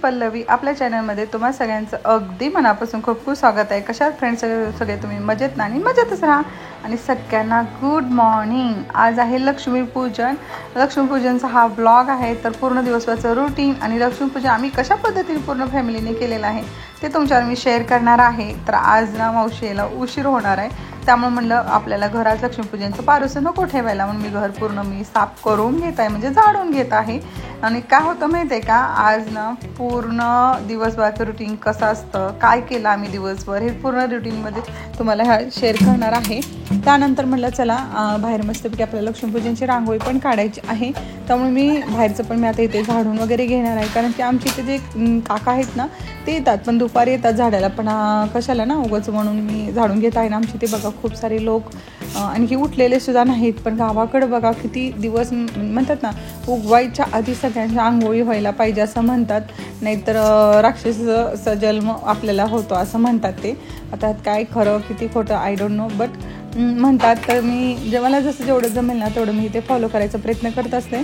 पल्लवी आपल्या चॅनलमध्ये तुम्हा सगळ्यांचं अगदी मनापासून खूप खूप स्वागत आहे। कशा फ्रेंड्स सगळे तुम्ही मजेत ना आणि मजेतच राहा। आणि सगळ्यांना गुड मॉर्निंग। आज आहे लक्ष्मीपूजन। लक्ष्मीपूजनचा हा ब्लॉग आहे, तर पूर्ण दिवसाचं रुटीन आणि लक्ष्मीपूजन आम्ही कशा पद्धतीने पूर्ण फॅमिलीने केलेलं आहे ते तुमच्यावर मी शेअर करणार आहे। तर आज ना मावशीला उशीर होणार आहे, त्यामुळे म्हणलं आपल्याला घरात लक्ष्मीपूजनचं पारुसं नको ठेवायला, म्हणून मी घर पूर्ण साफ करून घेत आहे, म्हणजे झाडून घेत आहे। आणि काय होतं माहिती आहे का, आज ना पूर्ण दिवसभराचं रुटीन कसं असतं, काय केलं आम्ही दिवसभर, हे पूर्ण रुटीनमध्ये तुम्हाला ह्या शेअर करणार आहे। त्यानंतर म्हटलं चला बाहेर मस्तपैकी आपल्याला लक्ष्मीपूजनची रांगोळी पण काढायची आहे, त्यामुळे मी बाहेरचं पण मी आता इथे झाडून वगैरे घेणार आहे। कारण की आमच्या इथे जे काका आहेत ना ते येतात, पण दुपारी येतात झाडायला, पण कशाला ना उगाच म्हणून मी झाडून घेत आहे ना। आमच्या इथे बघा खूप सारे लोक आणखी उठलेले सुद्धा नाहीत, पण गावाकडे बघा किती दिवस म्हणतात ना, उगवायच्या आधी सगळ्यांची आंघोळी व्हायला पाहिजे असं म्हणतात, नाहीतर राक्षसाचा जन्म आपल्याला होतो असं म्हणतात ते। आता काय खरं किती खोटं आय डोंट नो, बट म्हणतात। तर मी मला जसं जेवढं जमेल ना तेवढं मी ते फॉलो करायचा प्रयत्न करत असते।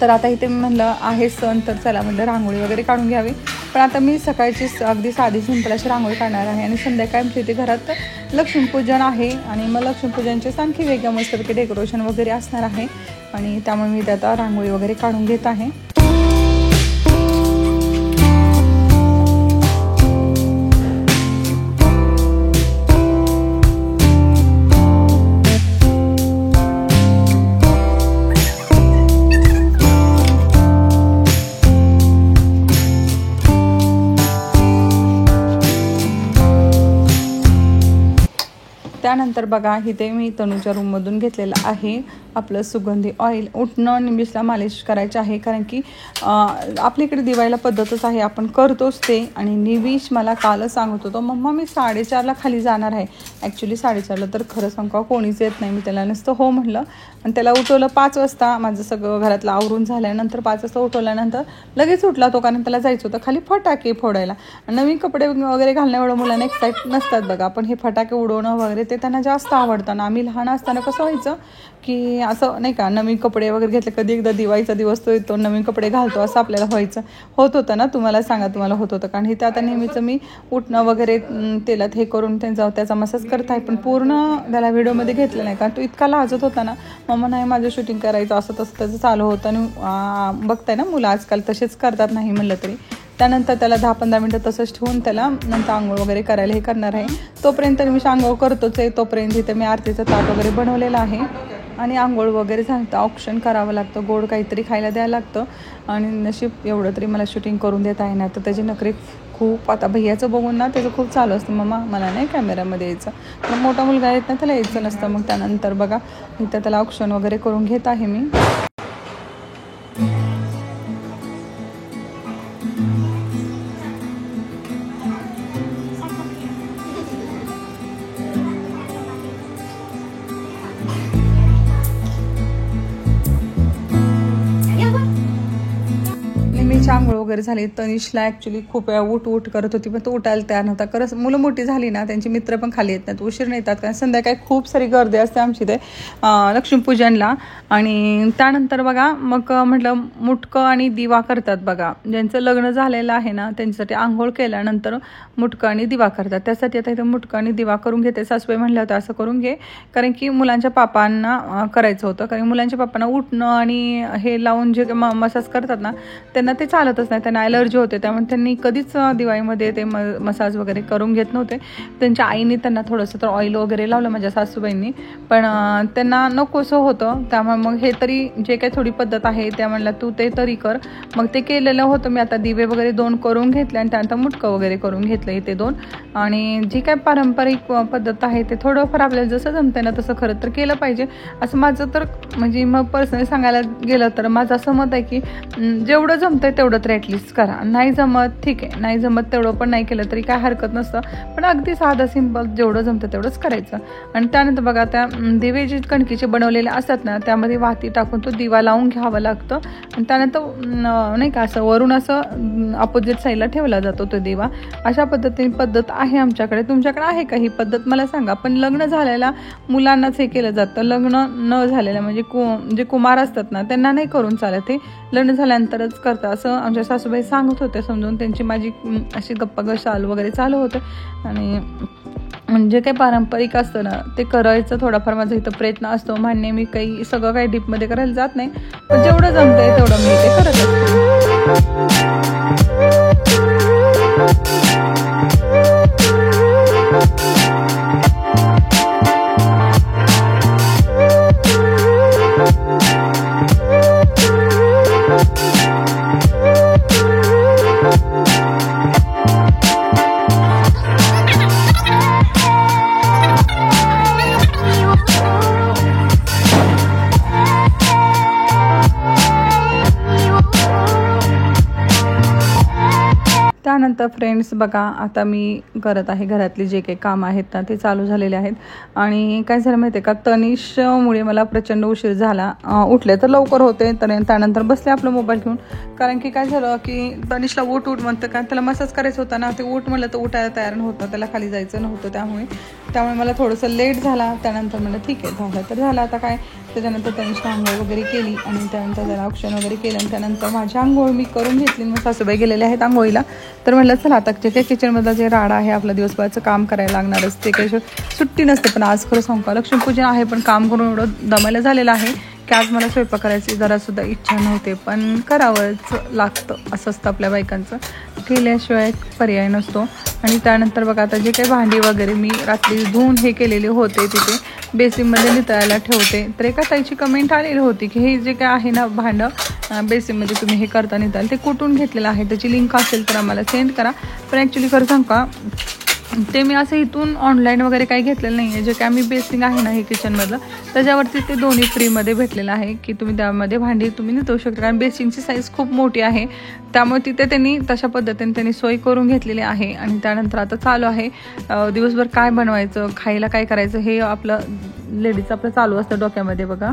तर आता इथे मी म्हणलं आहे सण, तर चला म्हणलं रांगोळी वगैरे काढून घ्यावी। पण आता मी सकाळची अगदी साधी सिंपल अशी रांगोळी काढणार आहे, आणि संध्याकाळी आमच्या इथे घरात लक्ष्मीपूजन आहे, आणि मग लक्ष्मीपूजनचे आणखी वेगळ्या मस्तपैकी डेकोरेशन वगैरे असणार आहे, आणि त्यामुळे मी आता रांगोळी वगैरे काढून घेत आहे। त्यानंतर बघा इथे मी तनूच्या रूममधून घेतलेलं आहे आपलं सुगंधी ऑइल। उठणं निमिषला मालिश करायची आहे, कारण की आपल्याकडे दिवाळीला पद्धतच आहे, आपण करतोच ते। आणि निविश मला कालच सांगत होतो, मम्मा मी 4:30ला खाली जाणार आहे। ॲक्च्युली 4:30ला तर खरं सांगू कोणीच येत नाही, मी त्याला नुसतं हो म्हटलं, आणि त्याला उठवलं 5 वाजता। माझं सगळं घरातलं आवरून झाल्यानंतर 5 वाजता उठवल्यानंतर लगेच उठला तो, कारण त्याला जायचं होतं खाली फटाके फोडायला। नवीन कपडे वगैरे घालण्यामुळे मुलांना एक्साइट नसतात बघा, पण हे फटाके उडवणं वगैरे ते त्यांना जास्त आवडतं ना। आम्ही लहान असताना कसं व्हायचं की असं नाही का, नवीन कपडे वगैरे घेतले, कधी एकदा दिवाळीचा दिवस तो येतो नवीन कपडे घालतो असं आपल्याला होत होतं ना। तुम्हाला सांगा तुम्हाला होत होतं, कारण इथे आता नेहमीचं मी उठणं वगैरे तेलात हे करून त्याचा मसाज करत आहे, पण पूर्ण त्याला व्हिडिओमध्ये घेतलं नाही, कारण तो इतका लाजत होता ना, मम्मा नाही माझं शूटिंग करायचं असं तसं त्याचं चालू होतं। आणि बघताय ना मुलं आजकाल तसेच करतात, नाही म्हणलं तरी। त्यानंतर त्याला 10-15 मिनटं तसंच ठेवून त्याला नंतर आंघोळ वगैरे करायला हे करणार आहे। तोपर्यंत मी आंघोळ करतोच आहे, तोपर्यंत इथे मी आरतीचं ताट वगैरे बनवलेलं आहे, आणि आंघोळ वगैरे झालं तर ऑप्शन करावं लागतं, गोड काहीतरी खायला द्यायला लागतं। आणि नशीब एवढं तरी मला शूटिंग करून देत आहे ना, तर त्याचे नखरे खूप, आता भैयाचं बघून ना त्याचं खूप चालू असतं, मम्मा मला नाही कॅमेऱ्यामध्ये यायचं, मग मोठा मुलगा येत ना त्याला यायचं नसतं। मग त्यानंतर बघा इथं त्याला ऑप्शन वगैरे करून घेत आहे मी। आंघोळ वगैरे झाली। तनिषला ॲक्च्युली खूप वेळा उठ करत होती, पण तो उठायला तयार नव्हता। खरंच मुलं मोठी झाली ना त्यांची मित्र पण खाली येत नाहीत, उशीर येतात, कारण संध्याकाळी खूप सारी गर्दी असते आमची ते लक्ष्मीपूजनला। आणि त्यानंतर बघा मग म्हटलं मुटकं आणि दिवा करतात बघा, ज्यांचं लग्न झालेलं आहे ना त्यांच्यासाठी आंघोळ केल्यानंतर मुटकं आणि दिवा करतात। त्यासाठी आता इथं मुटकं आणि दिवा करून घेते। सासूबाई म्हणलं होतं असं करून घे, कारण की मुलांच्या पापांना करायचं होतं, कारण मुलांच्या पापांना उठणं आणि हे लावून जे मसाज करतात ना त्यांना ते चालतच नाही, त्यांना ॲलर्जी होते, त्यामुळे त्यांनी कधीच दिवाळीमध्ये ते मसाज वगैरे करून घेत नव्हते. त्यांच्या आईने त्यांना थोडंसं तर ऑइल वगैरे लावलं माझ्या सासूबाईंनी, पण त्यांना नकोसं होतं. त्यामुळे मग हे तरी जे काही थोडी पद्धत आहे त्या म्हणलं तू ते तरी कर. मग ते केलेलं होतं मी. आता दिवे वगैरे 2 करून घेतले आणि त्यानंतर मुटकं वगैरे करून घेतलं इथे 2. आणि जी काय पारंपरिक पद्धत आहे ते थोडंफार आपल्याला जसं जमते ना तसं खरं तर केलं पाहिजे असं माझं तर म्हणजे मग पर्सनली सांगायला गेलं तर माझं असं मत आहे की जेवढं जमतंय तेवढं तर ॲटलिस्ट करा. नाही जमत ठीक आहे, नाही जमत तेवढं पण नाही केलं तरी काय हरकत नसतं, पण अगदी साधं सिंपल जेवढं जमतं तेवढंच करायचं. आणि त्यानंतर बघा त्या दिवे जे कणकीचे बनवलेले असतात ना त्यामध्ये वाती टाकून तो दिवा लावून घ्यावं लागतं. आणि त्यानंतर नाही का असं वरून असं अपोजिट साईडला ठेवला जातो तो दिवा. अशा पद्धतीने पद्धत आहे आमच्याकडे. तुमच्याकडे आहे का ही पद्धत मला सांगा. पण लग्न झालेल्या मुलांनाच हे केलं जातं, लग्न न झालेल्या म्हणजे जे कुमार असतात ना त्यांना नाही करून चालत, हे लग्न झाल्यानंतरच करतात असं आमच्या सासूबाई सांगत होते समजून. त्यांची माझी अशी गप्पा गशाल वगैरे चालू होतं. आणि म्हणजे काही पारंपरिक असतं ना ते करायचं थोडाफार माझा इथं प्रयत्न असतो. मान्य मी काही सगळं काही डीपमध्ये करायला जात नाही, पण जेवढं जमतंय तेवढं मी ते करत असते. त्यानंतर फ्रेंड्स बघा आता मी करत आहे घरातली जे काही कामं आहेत ना ते चालू झालेले आहेत. आणि काय झालं माहिती आहे का, तनिषमुळे मला प्रचंड उशीर झाला. उठले तर लवकर होते, तर त्यानंतर बसले आपलं मोबाईल घेऊन. कारण की काय झालं की तनिषला उठ म्हणतं, कारण त्याला मसाज करायचं होता ना, ते उठ म्हणलं तर उठायला तयार नव्हतं, त्याला खाली जायचं नव्हतं. त्यामुळे मला थोडंसं लेट झाला. त्यानंतर म्हणलं ठीक आहे झालं तर झालं आता काय. त्याच्यानंतर तनिषला आंघोळ वगैरे केली आणि त्यानंतर त्याला ऑप्शन वगैरे केलं. आणि त्यानंतर माझी आंघोळ मी करून घेतली. मग सासूबाई गेलेले आहेत आंघोळीला. तर म्हटलं चला आता जे काही किचनमधलं जे राडा आहे आपलं दिवसभराचं काम करायला लागणारच, ते काही सुट्टी नसते. पण आज खरं सांगू का लक्ष्मीपूजन आहे, पण काम करून एवढं दमायला झालेलं आहे की आज मला स्वयंपाक करायची जरासुद्धा इच्छा नव्हते, पण करावंच लागतं. असं असतं आपल्या बायकांचं, केल्याशिवाय पर्याय नसतो. आणि त्यानंतर बघा आता जे काही भांडी वगैरे मी रात्री धुवून हे केलेले होते तिथे बेसिनमध्ये नितळायला ठेवते. तर एका ताईची कमेंट आलेली होती की हे जे काय आहे ना भांडं बेसिनमध्ये तुम्ही हे करता निताल ते कुठून घेतलेलं आहे, त्याची लिंक असेल तर आम्हाला सेंड करा. पण ॲक्च्युली खरं सांगू का ते मी असं इथून ऑनलाईन वगैरे काही घेतलेलं नाही आहे. जे काय मी बेसिंग आहे ना हे किचनमधलं त्याच्यावरती ते दोन्ही फ्रीमध्ये भेटलेलं आहे की तुम्ही त्यामध्ये भांडी तुम्ही नितळू शकता. कारण बेसिंगची साईज खूप मोठी आहे, त्यामुळे तिथे त्यांनी तशा पद्धतीने त्यांनी सोय करून घेतलेली आहे. आणि त्यानंतर आता चालू आहे दिवसभर काय बनवायचं, खायला काय करायचं हे आपलं लेडीज आपलं चालू असतं डोक्यामध्ये. बघा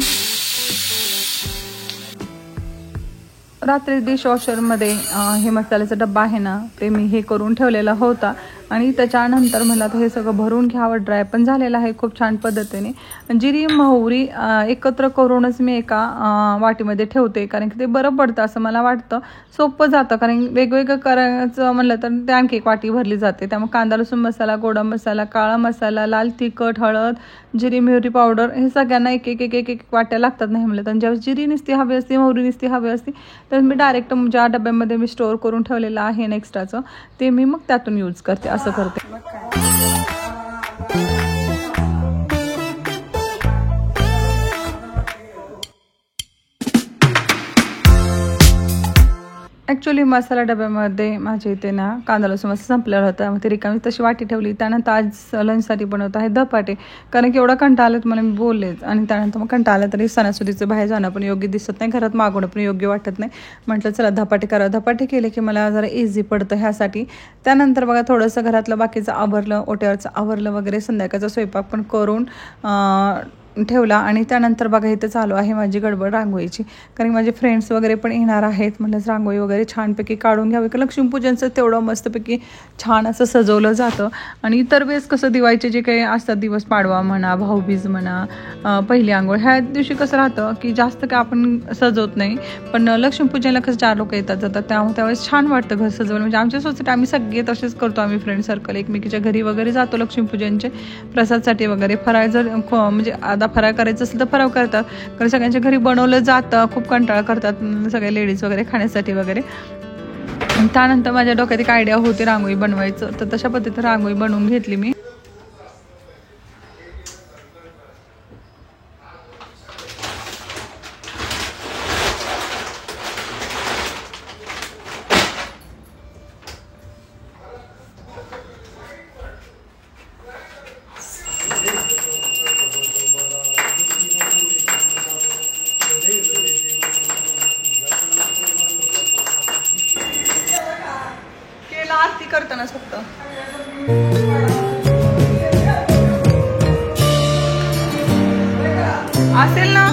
रात्री डिशवॉशरमध्ये हे मसाल्याचा डब्बा आहे ना ते मी हे करून ठेवलेला होता. आणि त्याच्यानंतर मला तर हे सगळं भरून घ्यावं. ड्राय पण झालेलं आहे खूप छान पद्धतीने. जिरी मोहरी एकत्र करूनच मी एका वाटीमध्ये ठेवते, कारण की ते बरं पडतं असं मला वाटतं, सोपं जातं. कारण वेगवेगळं करायचं म्हणलं तर ते आणखी एक वाटी भरली जाते. त्यामुळे कांदा लसूण मसाला, गोडा मसाला, काळा मसाला, लाल तिखट, हळद, जिरी मोहरी पावडर हे सगळ्यांना एक एक एक एक एक वाट्या लागतात नाही म्हणलं तर. ज्यावेळेस जिरी नुसती हवी असते, मोहरी नुसती हवी असते, तर मी डायरेक्ट ज्या डब्यामध्ये मी स्टोअर करून ठेवलेलं आहे ना एक्स्ट्राचं ते मी मग त्यातून यूज करते, असं करते. ॲक्च्युली मसाला डब्यामध्ये माझ्या इथे ना कांदा लसूण मसाला संपलेला होता, मग ती रिकामी तशी वाटी ठेवली. त्यानंतर आज लंचसाठी बनवत आहे धपाटे, कारण की एवढा कंटाळा आलं तर मला मी बोललेच. आणि त्यानंतर मग कंटाळा आलं तरी सणासुदीचं बाहेर जाणं पण योग्य दिसत नाही, घरात मागवणं पण योग्य वाटत नाही. म्हटलं चला धपाटे करा. धपाटे केले की मला जरा इझी पडतं ह्यासाठी. त्यानंतर बघा थोडंसं घरातलं बाकीचं आवरलं, ओट्यावरचं आवरलं वगैरे, संध्याकाळचा स्वयंपाक पण करून ठेवला. आणि त्यानंतर बघा इथं चालू आहे माझी गडबड रांगोळीची, कारण माझे फ्रेंड्स वगैरे पण येणार आहेत. म्हणलं रांगोळी वगैरे छानपैकी काढून घ्यावी, कारण लक्ष्मीपूजनचं तेवढं मस्तपैकी छान असं सजवलं जातं. आणि इतर वेळेस कसं दिवाळीचे जे काही असतात दिवस, पाडवा म्हणा, भाऊबीज म्हणा, पहिली आंघोळ, ह्या दिवशी कसं राहतं की जास्त काय आपण सजवत नाही. पण लक्ष्मीपूजनला कसं 4 लोक येतात जातात, त्यावेळेस छान वाटतं घर सजवलं. म्हणजे आमच्या सोसायटी आम्ही सगळे तसेच करतो, आम्ही फ्रेंड सर्कल एकमेकीच्या घरी वगैरे जातो लक्ष्मीपूजनचे प्रसादसाठी वगैरे. फराळ जर म्हणजे आता फराळ करायचं असेल तर फराळ करतात, कारण सगळ्यांच्या घरी बनवलं जातं. खूप कंटाळा करतात सगळे लेडीज वगैरे खाण्यासाठी वगैरे. त्यानंतर माझ्या डोक्यात एक आयडिया होती रांगोळी बनवायचं, तर तशा पद्धतीने रांगोळी बनवून घेतली मी. केला आरती करताना फक्त असेल ना.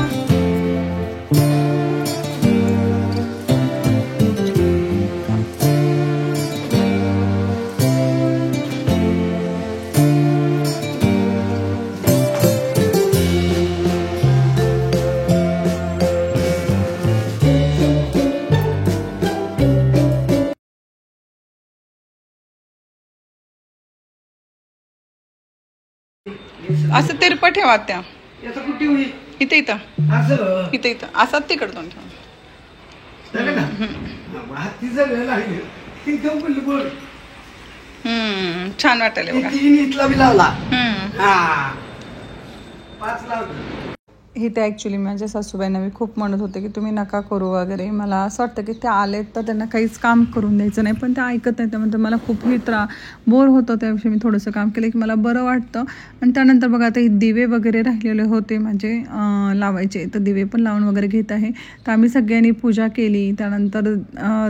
असं तिरपं ठेवा त्या इथं इथं इथं इथं असं तिकड दोन ठेवा. छान वाटेल बघा. इथे ॲक्च्युली माझ्या सासूबाईंना मी खूप म्हणत होते की तुम्ही नका करू वगैरे. मला असं वाटतं की त्या आलेत तर त्यांना काहीच काम करून द्यायचं नाही, पण त्या ऐकत नाही. त्यामध्ये मला खूप बोर होतं. त्याविषयी मी थोडंसं काम केलं की मला बरं वाटतं. आणि त्यानंतर बघा आता हे दिवे वगैरे राहिलेले होते म्हणजे लावायचे, तर दिवे पण लावून वगैरे घेत आहे. तर आम्ही सगळ्यांनी पूजा केली. त्यानंतर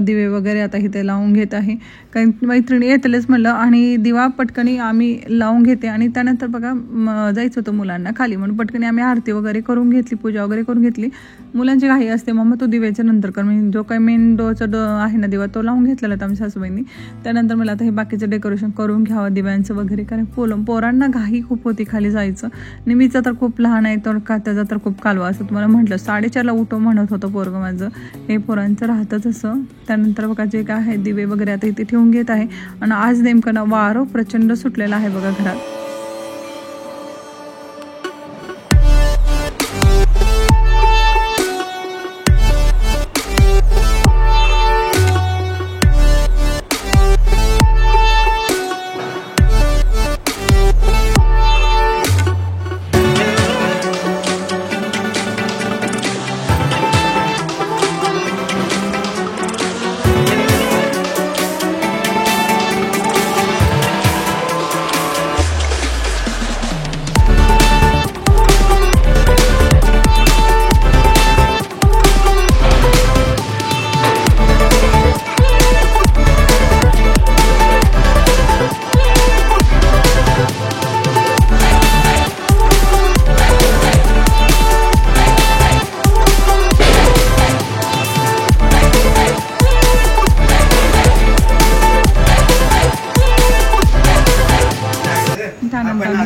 दिवे वगैरे आता इथे लावून घेत आहे. कारण मैत्रिणी येतलेच म्हणलं आणि दिवा पटकनी आम्ही लावून घेते. आणि त्यानंतर बघा जायचं होतं मुलांना खाली, म्हणून पटकनी आम्ही आरती वगैरे करून घेतली, पूजा वगैरे करून घेतली. मुलांची घाई असते, मम्मा तो दिव्याच्या नंतर कर. मी जो काही मेन आहे ना दिवा, तो लावून घेतलेला होता आमच्या सासूबाईंनी. त्यानंतर मला आता हे बाकीचं डेकोरेशन करून घ्यावं दिव्यांचं वगैरे, कारण पोरांना घाई खूप होती खाली जायचं. निमीचा तर खूप लहान आहे, तर का त्याचा तर खूप कालवा असं तुम्हाला म्हटलं. 4:30ला उठव म्हणत होतं पोरगं माझं. हे पोरांचं राहतच असं. त्यानंतर बघा जे काय आहे दिवे वगैरे आता इथे ठेवून घेत आहे. आणि आज नेमकं ना वारं प्रचंड सुटलेलं आहे बघा घरात.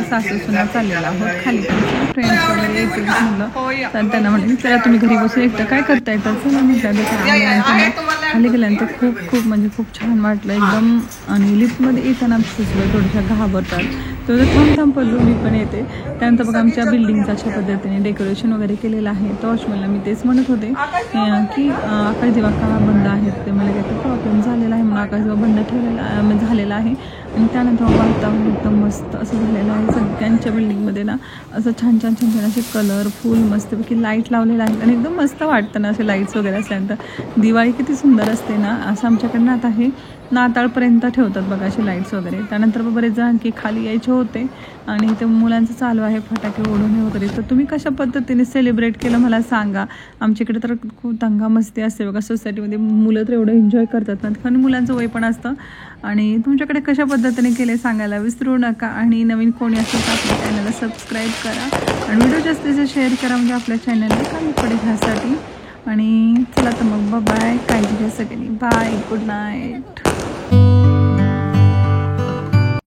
सासू सुना चाललेला आहोत खाली. फ्रेंड्स वगैरे येतील म्हणलं, तर त्यांना म्हटलं चला तुम्ही घरी बसून एकटं काय करताय, तर चला म्हटलं. खाली गेल्यानंतर खूप म्हणजे खूप छान वाटलं एकदम. आणि लिफ्टमध्ये येताना सुचलं थोड्याशा घाबरतात, तर थांब पडलो मी पण येते. त्यानंतर बघा आमच्या बिल्डिंगचं अशा पद्धतीने डेकोरेशन वगैरे केलेलं आहे. तर वॉचमॅनला मी तेच म्हणत होते की आकाश दिवा का बंद आहेत, ते मला काही प्रॉब्लेम झालेला आहे म्हणून आकाश दिवा बंद ठेवलेला झालेला आहे. आणि त्यानंतर वातावरण एकदम मस्त असं झालेलं आहे. सगळ्यांच्या बिल्डिंगमध्ये ना असं छान असे कलरफुल मस्तपैकी लाईट लावलेलं आहे. आणि एकदम मस्त वाटतं ना असे लाईट्स वगैरे असल्यानंतर. दिवाळी किती सुंदर असते ना, असं आमच्याकडनं आता हे नाताळपर्यंत ठेवतात बघा असे लाईट्स वगैरे. त्यानंतर बरेच जण की खाली यायचे होते आणि इथे मुलांचं चालू आहे फटाके ओढवणे वगैरे. तर तुम्ही कशा पद्धतीने सेलिब्रेट केलं मला सांगा. आमच्याकडे तर खूप दंगा मस्ती असते बघा सोसायटीमध्ये. मुलं तर एवढं एन्जॉय करतात ना, कारण मुलांचं वय पण असतं. आणि तुमच्याकडे कशा पद्धतीने केले सांगायला विसरू नका. आणि नवीन कोणी असेल तर आपल्या चॅनलला सबस्क्राईब करा आणि व्हिडिओ जास्तीत शेअर करा, म्हणजे आपल्या चॅनलला कमी पडेल ह्यासाठी. आणि चला तर मग बाय, काळजी घ्या सगळ्यांनी. Bye, good night.